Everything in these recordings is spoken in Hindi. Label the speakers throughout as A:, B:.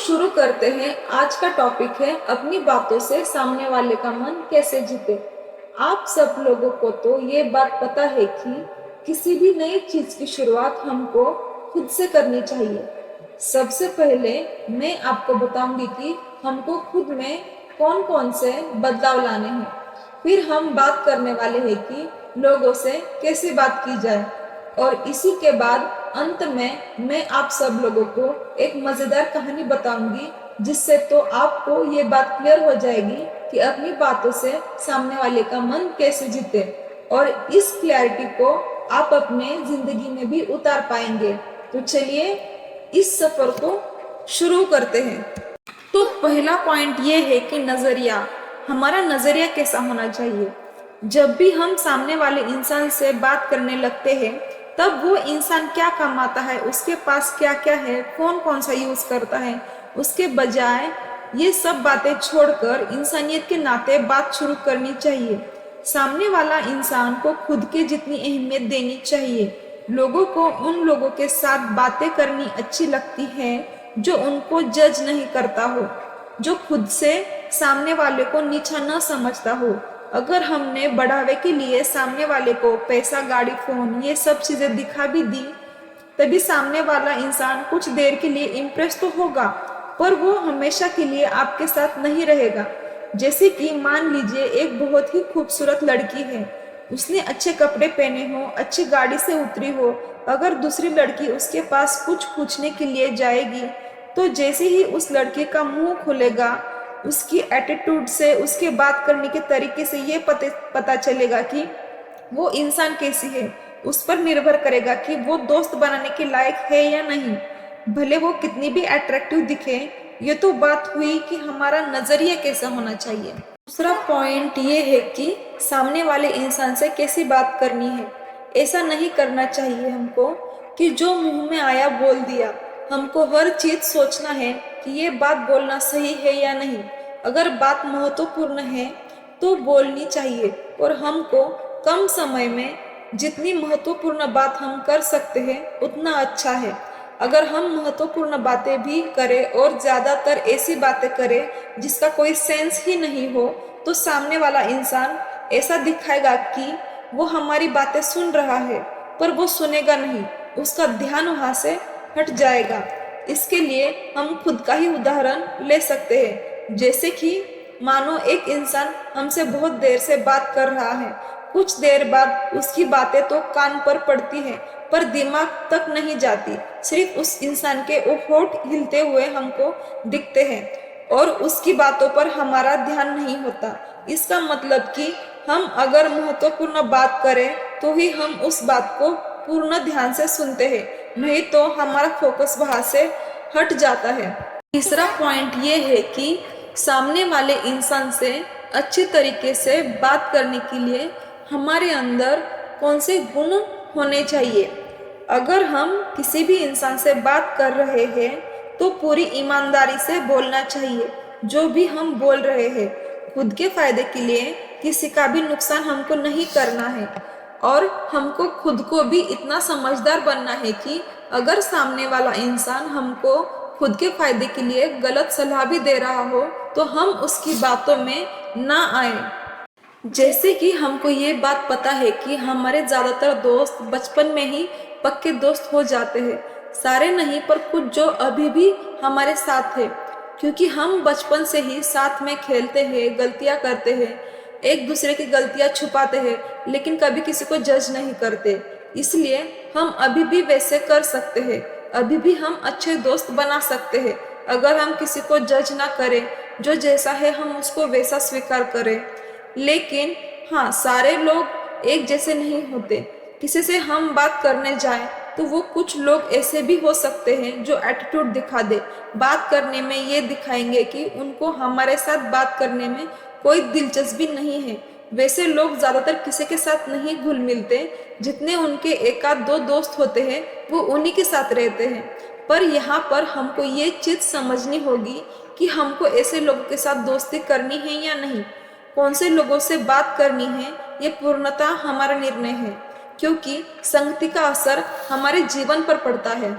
A: शुरू करते हैं। आज का टॉपिक है अपनी बातों से सामने वाले का मन कैसे जीते। आप सब लोगों को तो ये बात पता है कि किसी भी नई चीज की शुरुआत हमको खुद से करनी चाहिए। सबसे पहले मैं आपको बताऊंगी कि हमको खुद में कौन कौन से बदलाव लाने हैं। फिर हम बात करने वाले हैं कि लोगों से कैसे बात की जाए, और इसी के बाद अंत में मैं आप सब लोगों को एक मजेदार कहानी बताऊंगी, जिससे तो आपको ये बात क्लियर हो जाएगी कि अपनी बातों से सामने वाले का मन कैसे जीते, और इस क्लैरिटी को आप अपने जिंदगी में भी उतार पाएंगे। तो चलिए इस सफर को शुरू करते हैं। तो पहला पॉइंट ये है कि नजरिया, हमारा नजरिया कैसा होना चाहिए। जब भी हम सामने वाले इंसान से बात करने लगते हैं, तब वो इंसान क्या कमाता है, उसके पास क्या क्या है, कौन कौन सा यूज करता है, उसके बजाय ये सब बातें छोड़कर इंसानियत के नाते बात शुरू करनी चाहिए। सामने वाला इंसान को खुद के जितनी अहमियत देनी चाहिए। लोगों को उन लोगों के साथ बातें करनी अच्छी लगती है जो उनको जज नहीं करता हो, जो खुद से सामने वाले को नीचा न समझता हो। अगर हमने बढ़ावे के लिए सामने वाले को पैसा, गाड़ी, फोन, ये सब चीजें दिखा भी दी, तभी सामने वाला इंसान कुछ देर के लिए इम्प्रेस तो होगा, पर वो हमेशा के लिए आपके साथ नहीं रहेगा। जैसे कि मान लीजिए एक बहुत ही खूबसूरत लड़की है, उसने अच्छे कपड़े पहने हो, अच्छी गाड़ी से उतरी हो, अगर दूसरी लड़की उसके पास कुछ पूछने के लिए जाएगी, तो जैसे ही उस लड़के का मुंह खुलेगा, उसकी एटीट्यूड से, उसके बात करने के तरीके से ये पता चलेगा कि वो इंसान कैसी है। उस पर निर्भर करेगा कि वो दोस्त बनाने के लायक है या नहीं, भले वो कितनी भी अट्रैक्टिव दिखे। ये तो बात हुई कि हमारा नजरिया कैसा होना चाहिए। दूसरा पॉइंट ये है कि सामने वाले इंसान से कैसी बात करनी है। ऐसा नहीं करना चाहिए हमको कि जो मुंह में आया बोल दिया। हमको हर चीज सोचना है कि ये बात बोलना सही है या नहीं। अगर बात महत्वपूर्ण है तो बोलनी चाहिए, और हमको कम समय में जितनी महत्वपूर्ण बात हम कर सकते हैं उतना अच्छा है। अगर हम महत्वपूर्ण बातें भी करें और ज्यादातर ऐसी बातें करें जिसका कोई सेंस ही नहीं हो, तो सामने वाला इंसान ऐसा दिखाएगा कि वो हमारी बातें सुन रहा है, पर वो सुनेगा नहीं, उसका ध्यान वहां से हट जाएगा। इसके लिए हम खुद का ही उदाहरण ले सकते हैं। जैसे कि मानो एक इंसान हमसे बहुत देर से बात कर रहा है, कुछ देर बाद उसकी बातें तो कान पर पड़ती है, पर दिमाग तक नहीं जाती। सिर्फ उस इंसान के वो होठ हिलते हुए हमको दिखते हैं, और उसकी बातों पर हमारा ध्यान नहीं होता। इसका मतलब कि हम अगर महत्वपूर्ण बात करें तो ही हम उस बात को पूर्ण ध्यान से सुनते हैं, नहीं तो हमारा फोकस वहां से हट जाता है। तीसरा पॉइंट ये है कि सामने वाले इंसान से अच्छी तरीके से बात करने के लिए हमारे अंदर कौन से गुण होने चाहिए। अगर हम किसी भी इंसान से बात कर रहे हैं तो पूरी ईमानदारी से बोलना चाहिए। जो भी हम बोल रहे हैं खुद के फायदे के लिए, किसी का भी नुकसान हमको नहीं करना है। और हमको खुद को भी इतना समझदार बनना है कि अगर सामने वाला इंसान हमको खुद के फायदे के लिए गलत सलाह भी दे रहा हो तो हम उसकी बातों में ना आए। जैसे कि हमको ये बात पता है कि हमारे ज़्यादातर दोस्त बचपन में ही पक्के दोस्त हो जाते हैं। सारे नहीं, पर कुछ जो अभी भी हमारे साथ है, क्योंकि हम बचपन से ही साथ में खेलते हैं, गलतियाँ करते हैं, एक दूसरे की गलतियाँ छुपाते हैं, लेकिन कभी किसी को जज नहीं करते। इसलिए हम अभी भी वैसे कर सकते हैं, अभी भी हम अच्छे दोस्त बना सकते हैं अगर हम किसी को जज ना करें, जो जैसा है हम उसको वैसा स्वीकार करें। लेकिन हाँ, सारे लोग एक जैसे नहीं होते। किसी से हम बात करने जाएं तो वो कुछ लोग ऐसे भी हो सकते हैं जो एटीट्यूड दिखा दे, बात करने में ये दिखाएंगे कि उनको हमारे साथ बात करने में कोई दिलचस्पी नहीं है। वैसे लोग ज्यादातर किसी के साथ नहीं घुल मिलते। जितने उनके एक आध दो दोस्त होते हैं वो उन्हीं के साथ रहते हैं। पर यहाँ पर हमको ये चीज समझनी होगी कि हमको ऐसे लोगों के साथ दोस्ती करनी है या नहीं, कौन से लोगों से बात करनी है, ये पूर्णतः हमारा निर्णय है, क्योंकि संगति का असर हमारे जीवन पर पड़ता है।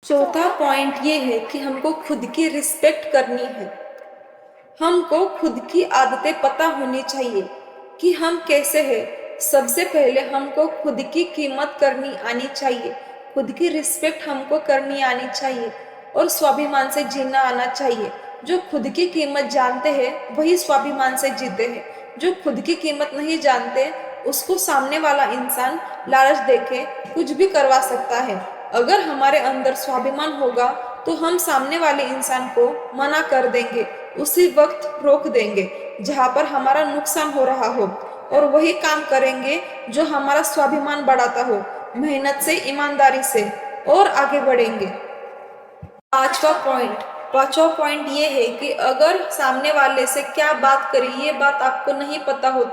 A: चौथा पॉइंट ये है कि हमको खुद की रिस्पेक्ट करनी है। हमको खुद की आदतें पता होनी चाहिए कि हम कैसे हैं। सबसे पहले हमको खुद की कीमत करनी आनी चाहिए, खुद की रिस्पेक्ट हमको करनी आनी चाहिए और स्वाभिमान से जीना आना चाहिए। जो खुद की कीमत जानते हैं वही स्वाभिमान से जीते हैं। जो खुद की कीमत नहीं जानते उसको सामने वाला इंसान लालच देके कुछ भी करवा सकता है। अगर हमारे अंदर स्वाभिमान होगा तो हम सामने वाले इंसान को मना कर देंगे, उसी वक्त रोक देंगे जहाँ पर हमारा नुकसान हो रहा हो और वही काम करेंगे जो हमारा स्वाभिमान बढ़ाता हो। मेहनत से, ईमानदारी से और आगे बढ़ेंगे। पांचवा पॉइंट ये है कि अगर सामने वाले से क्या बात करें ये बात आपको नहीं पता हो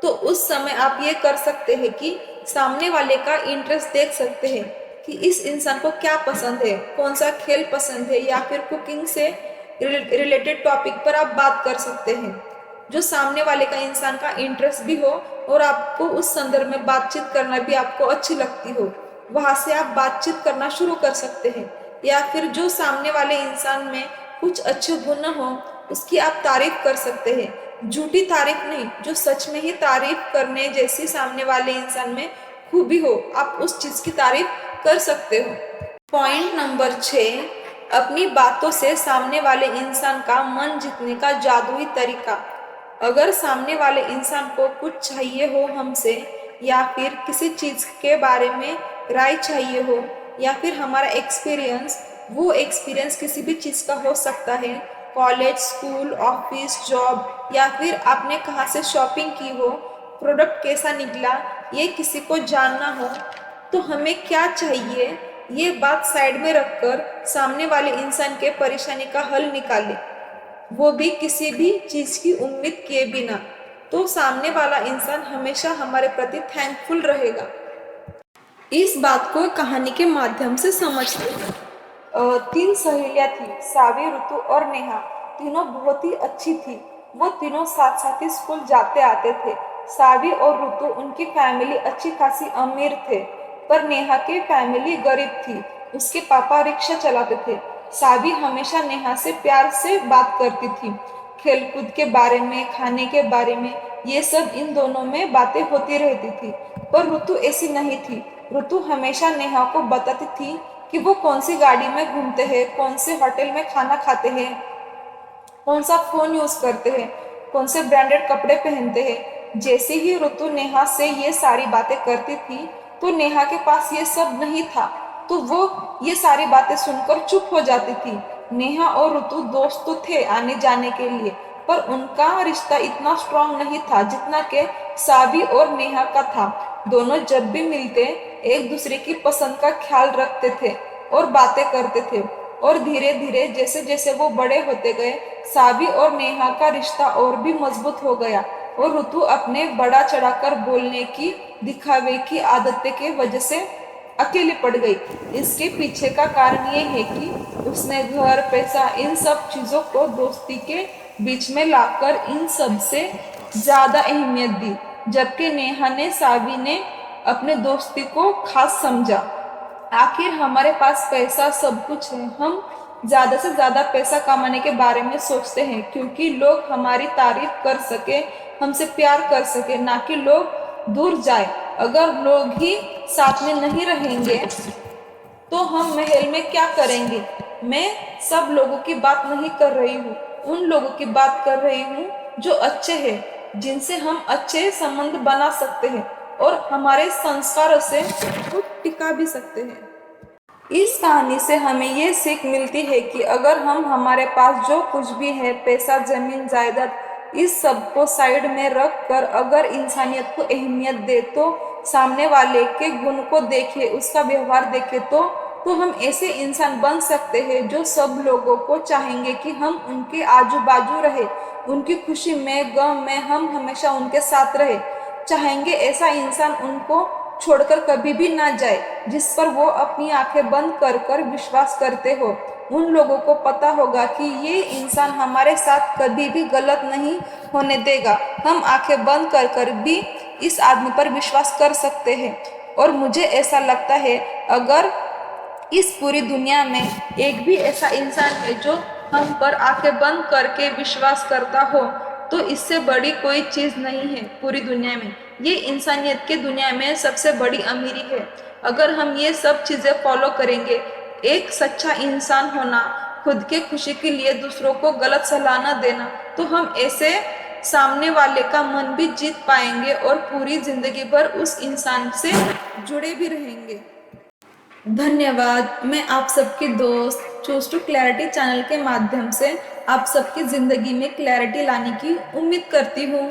A: तो उस समय आप ये कर सकते हैं कि सामने वाले का इंटरेस्ट देख सकते हैं कि इस इंसान को क्या पसंद है, कौन सा खेल पसंद है, या फिर कुकिंग से रिलेटेड टॉपिक पर आप बात कर सकते हैं जो सामने वाले का इंसान का इंटरेस्ट भी हो और आपको उस संदर्भ में बातचीत करना भी आपको अच्छी लगती हो। वहां से आप बातचीत करना शुरू कर सकते हैं। या फिर जो सामने वाले इंसान में कुछ अच्छे गुण हो उसकी आप तारीफ कर सकते हैं। झूठी तारीफ नहीं, जो सच में ही तारीफ करने जैसी सामने वाले इंसान में खूबी हो आप उस चीज की तारीफ कर सकते हो। पॉइंट नंबर 6, अपनी बातों से सामने वाले इंसान का मन जीतने का जादुई तरीका। अगर सामने वाले इंसान को कुछ चाहिए हो हमसे या फिर किसी चीज के बारे में राय चाहिए हो या फिर हमारा एक्सपीरियंस, वो एक्सपीरियंस किसी भी चीज का हो सकता है, कॉलेज, स्कूल, ऑफिस, जॉब, या फिर आपने कहाँ से शॉपिंग की हो, प्रोडक्ट कैसा निकला, ये किसी को जानना हो तो हमें क्या चाहिए ये बात साइड में रखकर सामने वाले इंसान के परेशानी का हल निकाले, वो भी किसी भी चीज की उम्मीद किए बिना। तो सामने वाला इंसान हमेशा हमारे प्रति थैंकफुल रहेगा। इस बात को कहानी के माध्यम से समझते हैं। 3 सहेलियां थी, सावी, ऋतु और नेहा। तीनों बहुत ही अच्छी थी। वो तीनों साथ साथ ही स्कूल जाते आते थे। सावी और ऋतु, उनकी फैमिली अच्छी खासी अमीर थे, पर नेहा की फैमिली गरीब थी। उसके पापा रिक्शा चलाते थे। सावी हमेशा नेहा से प्यार से बात करती थी, खेलकूद के बारे में, खाने के बारे में, ये सब इन दोनों में बातें होती रहती थी। पर ऋतु ऐसी नहीं थी। ऋतु हमेशा नेहा को बताती थी कि वो कौन सी गाड़ी में घूमते हैं, कौन से होटल में खाना खाते हैं, कौन सा फोन यूज करते हैं, कौन से ब्रांडेड कपड़े पहनते हैं। जैसे ही ऋतु नेहा से ये सारी बातें करती थी तो नेहा के पास ये सब नहीं था, तो वो ये सारी बातें सुनकर चुप हो जाती थी। नेहा और ऋतु दोस्त तो थे आने जाने के लिए, पर उनका रिश्ता इतना स्ट्रांग नहीं था जितना के सावी और नेहा का था। दोनों जब भी मिलते एक दूसरे की पसंद का ख्याल रखते थे और बातें करते थे, और धीरे धीरे जैसे जैसे वो बड़े होते गए सावी और नेहा का रिश्ता और भी मजबूत हो गया। और ऋतु अपने बड़ा चढ़ाकर बोलने की, दिखावे की आदतें के वजह से अकेली पड़ गई। इसके पीछे का कारण ये है कि उसने घर, पैसा, इन सब चीजों को दोस्ती के बीच में लाकर इन सब से ज्यादा अहमियत दी, जबकि नेहा ने, सावी ने अपने दोस्ती को खास समझा। आखिर हमारे पास पैसा सब कुछ है, हम ज्यादा से ज्यादा पैसा कमाने के बारे में सोचते हैं क्योंकि लोग हमारी तारीफ कर सके, हमसे प्यार कर सके, ना कि लोग दूर जाए। अगर लोग ही साथ में नहीं रहेंगे तो हम महल में क्या करेंगे। मैं सब लोगों की बात नहीं कर रही हूँ, उन लोगों की बात कर रही हूँ जो अच्छे हैं, जिनसे हम अच्छे संबंध बना सकते हैं और हमारे संस्कारों से खुद टिका भी सकते हैं। इस कहानी से हमें ये सीख मिलती है कि अगर हम हमारे पास जो कुछ भी है, पैसा, जमीन, जायदाद, इस सब को साइड में रख कर अगर इंसानियत को अहमियत दे, तो सामने वाले के गुण को देखे, उसका व्यवहार देखे, तो हम ऐसे इंसान बन सकते हैं जो सब लोगों को चाहेंगे कि हम उनके आजू बाजू रहे, उनकी खुशी में, गम में हम हमेशा उनके साथ रहे। चाहेंगे ऐसा इंसान उनको छोड़कर कभी भी ना जाए, जिस पर वो अपनी आंखें बंद कर कर विश्वास करते हो। उन लोगों को पता होगा कि ये इंसान हमारे साथ कभी भी गलत नहीं होने देगा, हम आंखें बंद कर कर भी इस आदमी पर विश्वास कर सकते हैं। और मुझे ऐसा लगता है अगर इस पूरी दुनिया में एक भी ऐसा इंसान है जो हम पर आंखें बंद करके विश्वास करता हो, तो इससे बड़ी कोई चीज नहीं है पूरी दुनिया में। ये इंसानियत के दुनिया में सबसे बड़ी अमीरी है। अगर हम ये सब चीजें फॉलो करेंगे, एक सच्चा इंसान होना, खुद के खुशी के लिए दूसरों को गलत सलाह न देना, तो हम ऐसे सामने वाले का मन भी जीत पाएंगे और पूरी जिंदगी भर उस इंसान से जुड़े भी रहेंगे। धन्यवाद। मैं आप सबकी दोस्त चूज टू क्लैरिटी चैनल के माध्यम से आप सबकी जिंदगी में क्लैरिटी लाने की उम्मीद करती हूँ।